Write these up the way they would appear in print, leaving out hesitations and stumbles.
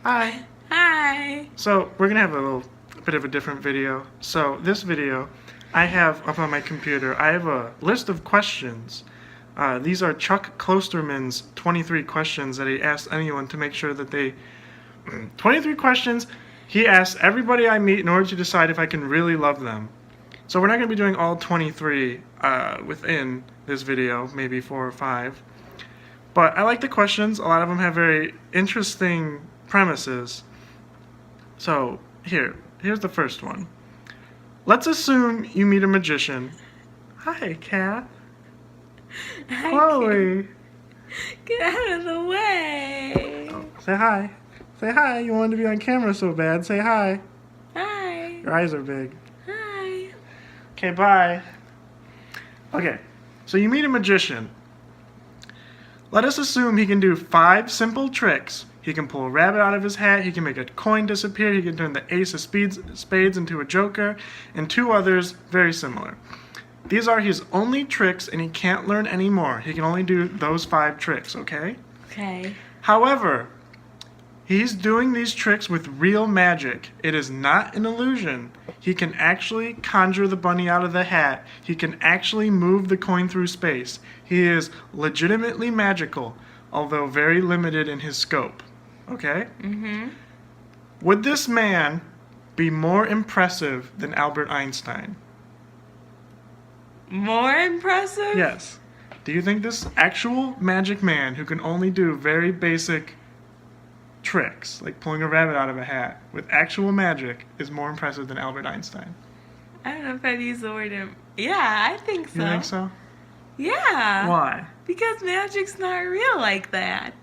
Hi. Hi. So we're gonna have a little bit of a different video. So this video, I have up on my computer, I have a list of questions. These are Chuck Klosterman's 23 questions that he asked anyone to make sure that they... 23 questions he asked everybody I meet in order to decide if I can really love them. So we're not going to be doing all 23 within this video, maybe 4 or 5. But I like the questions. A lot of them have very interesting premises. So here's the first one. Let's assume you meet a magician. Hi, Kat. Hi, Chloe. Get out of the way. Oh, say hi. Say hi. You wanted to be on camera so bad. Say hi. Hi. Your eyes are big. Hi. Okay, bye. Okay, so you meet a magician. Let us assume he can do 5 simple tricks. He can pull a rabbit out of his hat, he can make a coin disappear, he can turn the ace of spades into a joker, and 2 others very similar. These are his only tricks, and he can't learn any more. He can only do those 5 tricks, okay? Okay. However, he's doing these tricks with real magic. It is not an illusion. He can actually conjure the bunny out of the hat. He can actually move the coin through space. He is legitimately magical, although very limited in his scope. Okay? Mm-hmm. Would this man be more impressive than Albert Einstein? More impressive? Yes. Do you think this actual magic man who can only do very basic tricks, like pulling a rabbit out of a hat, with actual magic, is more impressive than Albert Einstein? I don't know if I'd use the word Yeah, I think so. You think so? Yeah. Why? Because magic's not real like that.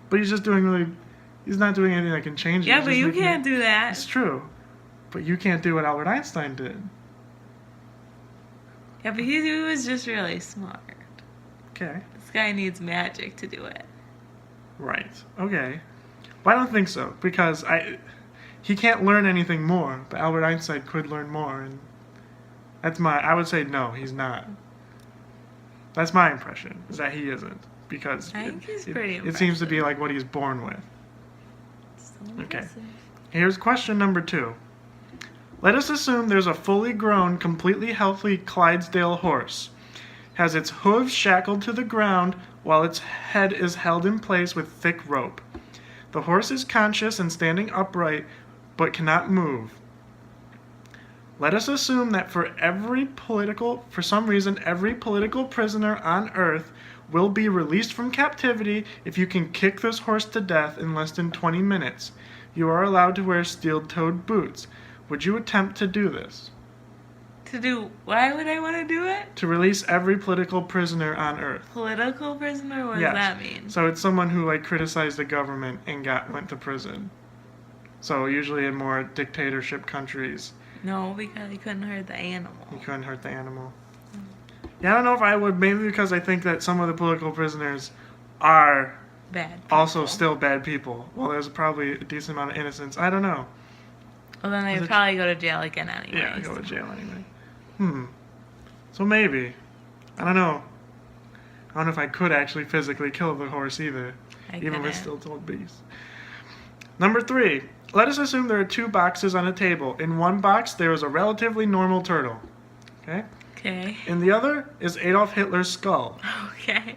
But he's just doing he's not doing anything that can change it. Yeah, He's but just you making can't do that. It's true. But you can't do what Albert Einstein did. Yeah, but he was just really smart. Okay. This guy needs magic to do it. Right. Okay. Well, I don't think so, because he can't learn anything more, but Albert Einstein could learn more, and I would say no, he's not. That's my impression, is that he isn't, because I think he's pretty it seems to be like what he's born with. So Okay. impressive. Here's question number 2. Let us assume there's a fully grown, completely healthy Clydesdale horse. Has its hooves shackled to the ground while its head is held in place with thick rope. The horse is conscious and standing upright, but cannot move. Let us assume that for some reason, every political prisoner on Earth will be released from captivity if you can kick this horse to death in less than 20 minutes. You are allowed to wear steel-toed boots. Would you attempt to do this? Why would I want to do it? To release every political prisoner on Earth. Political prisoner? What Yes. does that mean? So it's someone who criticized the government and went to prison. So usually in more dictatorship countries, No, because he couldn't hurt the animal. you couldn't hurt the animal. Yeah, I don't know if I would, maybe because I think that some of the political prisoners are Bad people. also still bad people. Well, there's probably a decent amount of innocence. I don't know. Well, then they'd probably go to jail again anyway. Yeah, go to jail anyway. So maybe. I don't know. I don't know if I could actually physically kill the horse either. Even with steel-toed beasts. Number 3. Let us assume there are 2 boxes on a table. In one box, there is a relatively normal turtle. Okay? Okay. In the other is Adolf Hitler's skull. Okay.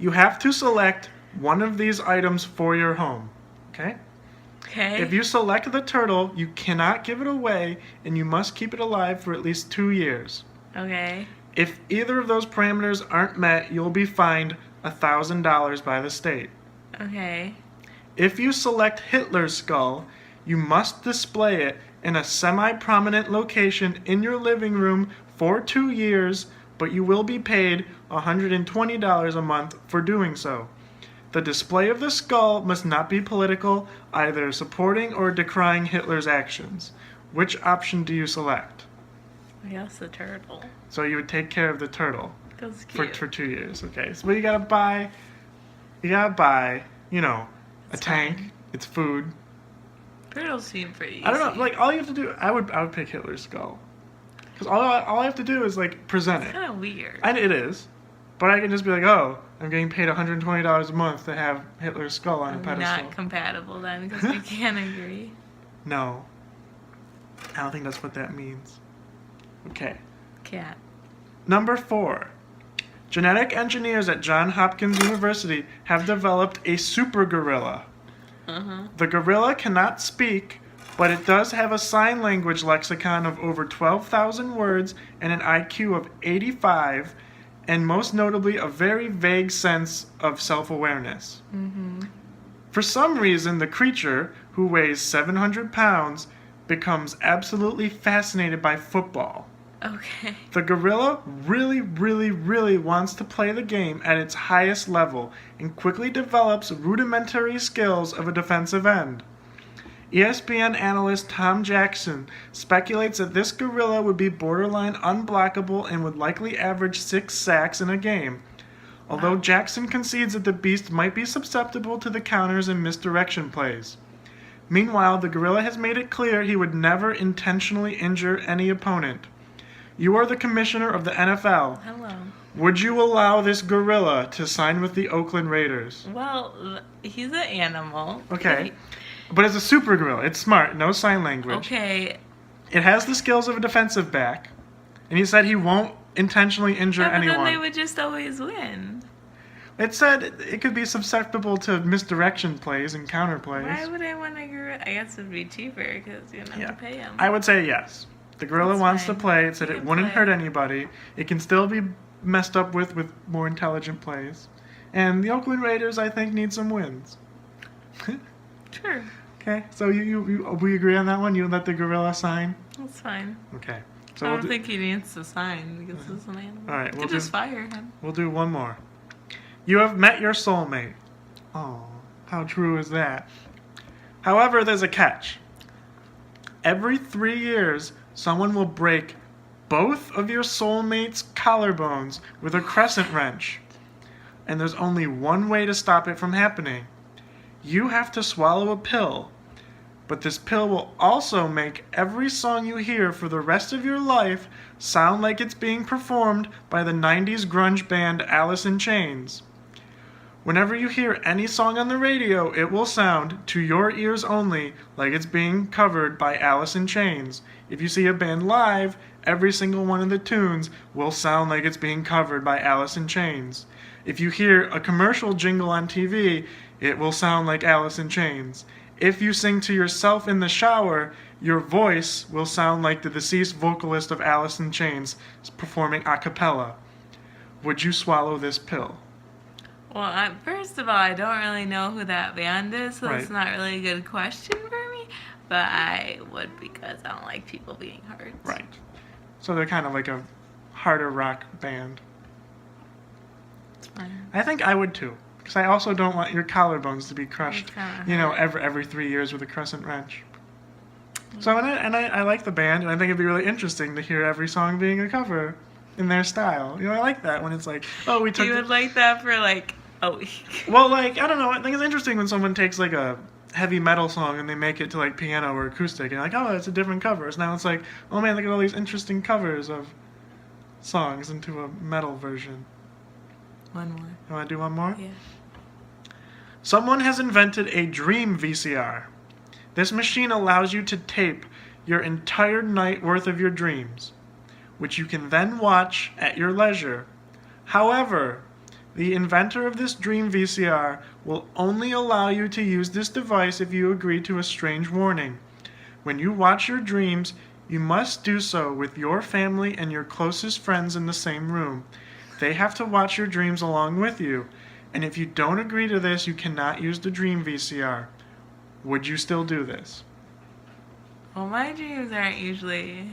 You have to select one of these items for your home. Okay? Okay. If you select the turtle, you cannot give it away, and you must keep it alive for at least 2 years. Okay. If either of those parameters aren't met, you'll be fined $1,000 by the state. Okay. If you select Hitler's skull, you must display it in a semi-prominent location in your living room for 2 years, but you will be paid $120 a month for doing so. The display of the skull must not be political, either supporting or decrying Hitler's actions. Which option do you select? I guess the turtle. So you would take care of the turtle That's for cute. 2 years. Okay, so you gotta buy, a It's tank. fine. It's food. Turtles seem pretty easy. I don't know. All you have to do, I would pick Hitler's skull, because all I have to do is present It's it. kind of weird. And it is, But I can just be like, oh, I'm getting paid $120 a month to have Hitler's skull on a We're pedestal. not compatible then because we can't agree. No. I don't think that's what that means. Okay. Cat. Number 4. Genetic engineers at Johns Hopkins University have developed a super gorilla. The gorilla cannot speak, but it does have a sign language lexicon of over 12,000 words and an IQ of 85, and most notably a very vague sense of self-awareness. For some reason, the creature, who weighs 700 pounds, becomes absolutely fascinated by football. Okay. The gorilla really, really, really wants to play the game at its highest level and quickly develops rudimentary skills of a defensive end. ESPN analyst Tom Jackson speculates that this gorilla would be borderline unblockable and would likely average 6 sacks in a game, although Jackson concedes that the beast might be susceptible to the counters and misdirection plays. Meanwhile, the gorilla has made it clear he would never intentionally injure any opponent. You are the commissioner of the NFL. Hello. Would you allow this gorilla to sign with the Oakland Raiders? Well, he's an animal. Okay. But it's a super gorilla. It's smart. No sign language. Okay. It has the skills of a defensive back. And he said he won't intentionally injure Yeah, but anyone. then they would just always win. It said it could be susceptible to misdirection plays and counter plays. Why would I want a gorilla? I guess it would be cheaper because you don't have to pay him. I would say yes. The gorilla That's wants fine. to play. It said He it can wouldn't play. hurt anybody. It can still be messed up with more intelligent plays. And the Oakland Raiders, I think, need some wins. Sure. Okay, so we agree on that one? You let the gorilla sign? That's fine. Okay. I So don't think he needs to sign because he's an animal. All right, You we'll could just fire him. we'll do one more. You have met your soulmate. Oh, how true is that? However, there's a catch. Every 3 years, someone will break both of your soulmate's collarbones with a crescent wrench. And there's only one way to stop it from happening. You have to swallow a pill. But this pill will also make every song you hear for the rest of your life sound like it's being performed by the 90s grunge band Alice in Chains. Whenever you hear any song on the radio, it will sound, to your ears only, like it's being covered by Alice in Chains. If you see a band live, every single one of the tunes will sound like it's being covered by Alice in Chains. If you hear a commercial jingle on TV, it will sound like Alice in Chains. If you sing to yourself in the shower, your voice will sound like the deceased vocalist of Alice in Chains performing a cappella. Would you swallow this pill? Well, first of all, I don't really know who that band is, so it's not really a good question for me. But I would because I don't like people being hurt. Right. So they're kind of like a harder rock band. It's fine. I think I would too. Because I also don't want your collarbones to be crushed, It's kinda you know, hard. every 3 years with a crescent wrench. So, and I like the band, and I think it'd be really interesting to hear every song being a cover in their style. You know, I like that when it's like, oh, we took... You would like that for like a week. Well, like, I don't know, I think it's interesting when someone takes like a heavy metal song and they make it to like piano or acoustic, and you're like, oh, it's a different cover. So now it's like, oh man, look at all these interesting covers of songs into a metal version. One more. You want to do one more? Yeah. Someone has invented a dream VCR. This machine allows you to tape your entire night worth of your dreams, which you can then watch at your leisure. However, the inventor of this dream VCR will only allow you to use this device if you agree to a strange warning. When you watch your dreams, you must do so with your family and your closest friends in the same room. They have to watch your dreams along with you. And if you don't agree to this, you cannot use the dream VCR. Would you still do this? Well, my dreams aren't usually.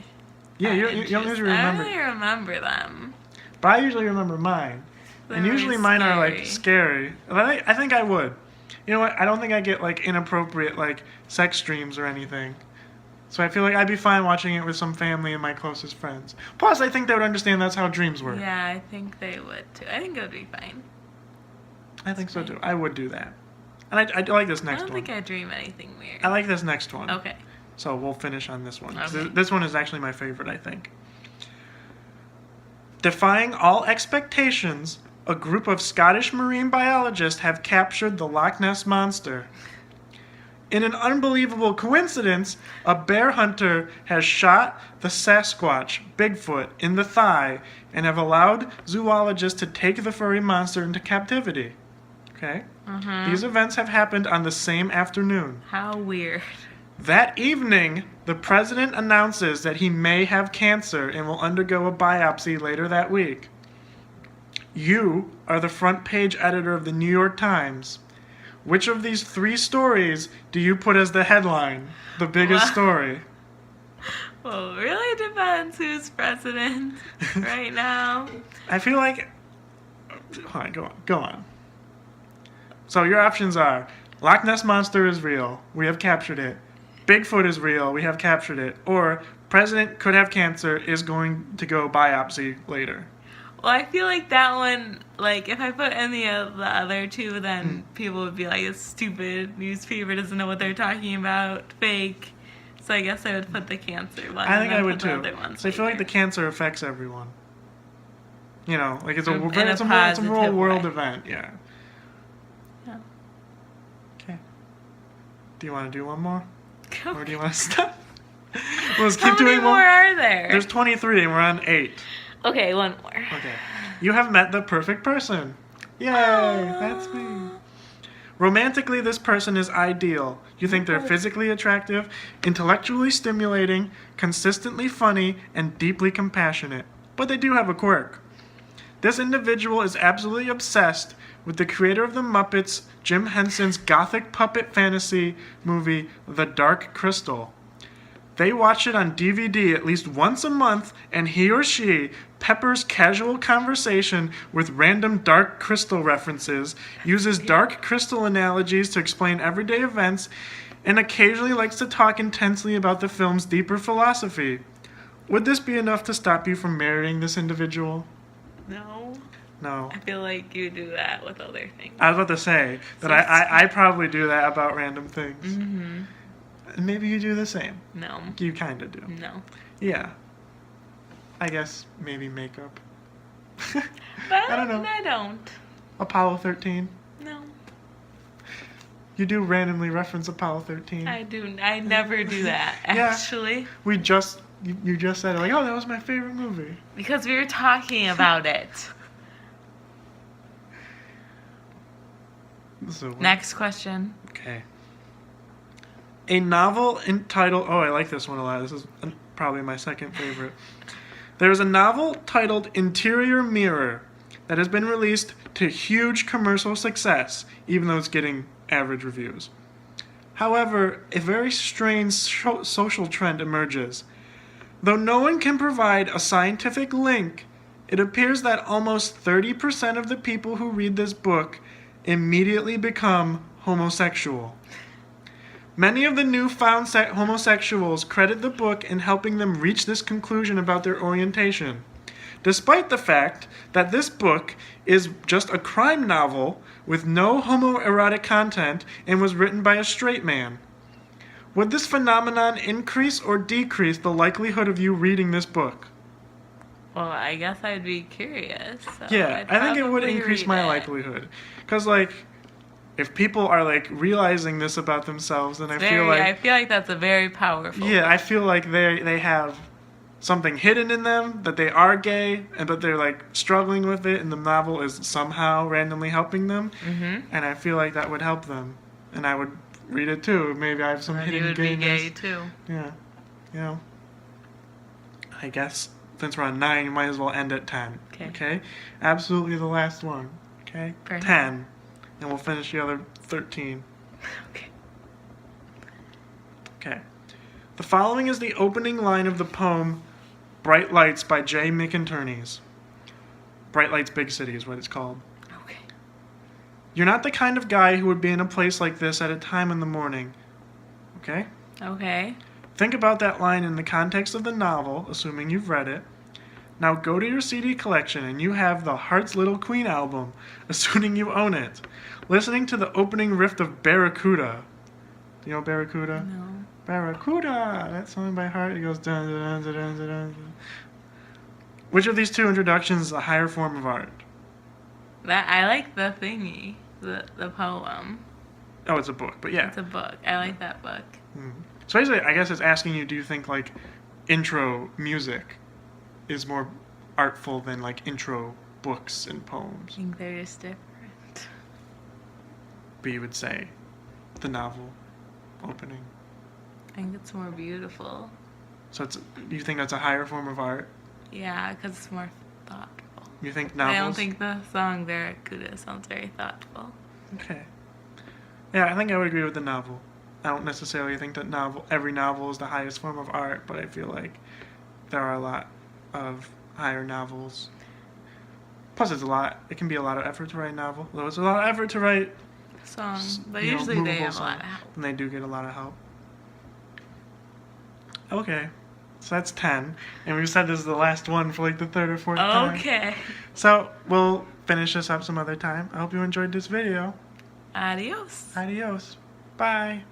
Yeah, you don't usually I remember. don't really remember them. But I usually remember mine. They're And usually really mine are like scary. But I think I would. You know what? I don't think I get like inappropriate like sex dreams or anything. So I feel like I'd be fine watching it with some family and my closest friends. Plus, I think they would understand that's how dreams work. Yeah, I think they would too. I think it would be fine. I think so too. I would do that. And I like this I next don't one. think I dream anything weird. I like this next one. Okay. So we'll finish on this one. 'Cause Okay. This one is actually my favorite, I think. Defying all expectations, a group of Scottish marine biologists have captured the Loch Ness Monster. In an unbelievable coincidence, a bear hunter has shot the Sasquatch, Bigfoot, in the thigh and have allowed zoologists to take the furry monster into captivity. Okay? These events have happened on the same afternoon. How weird. That evening, the president announces that he may have cancer and will undergo a biopsy later that week. You are the front page editor of the New York Times. Which of these 3 stories do you put as the headline, the biggest story? Well, it really depends who's president right now. I feel like... Hold on, go on. So your options are, Loch Ness Monster is real, we have captured it. Bigfoot is real, we have captured it. Or, president could have cancer, is going to go biopsy later. Well, I feel like that one, like, if I put any of the other 2, then people would be like, it's stupid, newspaper doesn't know what they're talking about, fake. So I guess I would put the cancer one. I think I would the too. other ones So I feel like the later. cancer affects everyone. You know, like it's a In a real positive world way. event, yeah. Yeah. Okay. Do you want to do one more? Or do Okay. you want to stop? Let's keep How many doing more one. are there? There's 23 and we're on 8. Okay, one more. Okay. You have met the perfect person. Yay, that's me. Romantically, this person is ideal. You think they're physically attractive, intellectually stimulating, consistently funny, and deeply compassionate. But they do have a quirk. This individual is absolutely obsessed with the creator of the Muppets, Jim Henson's gothic puppet fantasy movie, The Dark Crystal. They watch it on DVD at least once a month, and he or she peppers casual conversation with random Dark Crystal references, uses Dark Crystal analogies to explain everyday events, and occasionally likes to talk intensely about the film's deeper philosophy. Would this be enough to stop you from marrying this individual? No. No. I feel like you do that with other things. I was about to say that I probably do that about random things. Mm-hmm. Maybe you do the same. No. You kind of do. No. Yeah. I guess maybe makeup. But I don't know. I don't. Apollo 13. No. You do randomly reference Apollo 13. I do. I never do that, Yeah. actually. You just said it like, oh, that was my favorite movie. Because we were talking about it. So, Next question. okay. A novel entitled... Oh, I like this one a lot. This is probably my second favorite. There is a novel titled Interior Mirror that has been released to huge commercial success, even though it's getting average reviews. However, a very strange social trend emerges. Though no one can provide a scientific link, it appears that almost 30% of the people who read this book immediately become homosexual. Many of the newfound homosexuals credit the book in helping them reach this conclusion about their orientation, despite the fact that this book is just a crime novel with no homoerotic content and was written by a straight man. Would this phenomenon increase or decrease the likelihood of you reading this book? Well, I guess I'd be curious. So Yeah, I'd I think it would probably increase read my it. likelihood. Because, like, if people are, like, realizing this about themselves, then I feel like that's a very powerful. yeah, I feel like they have something hidden in them, that they are gay, but they're like struggling with it, and the novel is somehow randomly helping them. Mm-hmm. And I feel like that would help them, and I would read it too. Maybe I have some And you hidden would be gayness. gay too. Yeah, you know. I guess since we're on 9, you might as well end at 10. Okay. Absolutely the last one. Okay. Perfect. 10, and we'll finish the other 13. Okay. Okay. The following is the opening line of the poem Bright Lights by J. McIntyre's. Bright Lights Big City is what it's called. Okay. You're not the kind of guy who would be in a place like this at a time in the morning. Okay? Okay. Think about that line in the context of the novel, assuming you've read it. Now go to your CD collection and you have the Heart's Little Queen album, assuming you own it. Listening to the opening riff of Barracuda. Do you know Barracuda? No. Barracuda! That song by Heart, it goes dun dun dun dun dun dun. Which of these two introductions is a higher form of art? That I like the thingy, the poem. Oh, it's a book, but yeah. It's a book. I like that book. So basically, I guess it's asking you, do you think like intro music is more artful than like intro books and I poems? think they're just different. But you would say the novel opening. I think it's more beautiful. So it's, you think that's a higher form of art? Yeah, because it's more thoughtful. You think novels? I don't think the song Barracuda sounds very thoughtful. Okay. Yeah, I think I would agree with the novel. I don't necessarily think that every novel is the highest form of art, but I feel like there are a lot of higher novels. Plus, it can be a lot of effort to write a novel. Though it's a lot of effort to write Song, but you know, usually they movable have a lot song, of help. and they do get a lot of help. Okay, so that's 10, and we've said this is the last one for like the third or fourth time. Okay. So we'll finish this up some other time. I hope you enjoyed this video. Adios. Adios. Bye.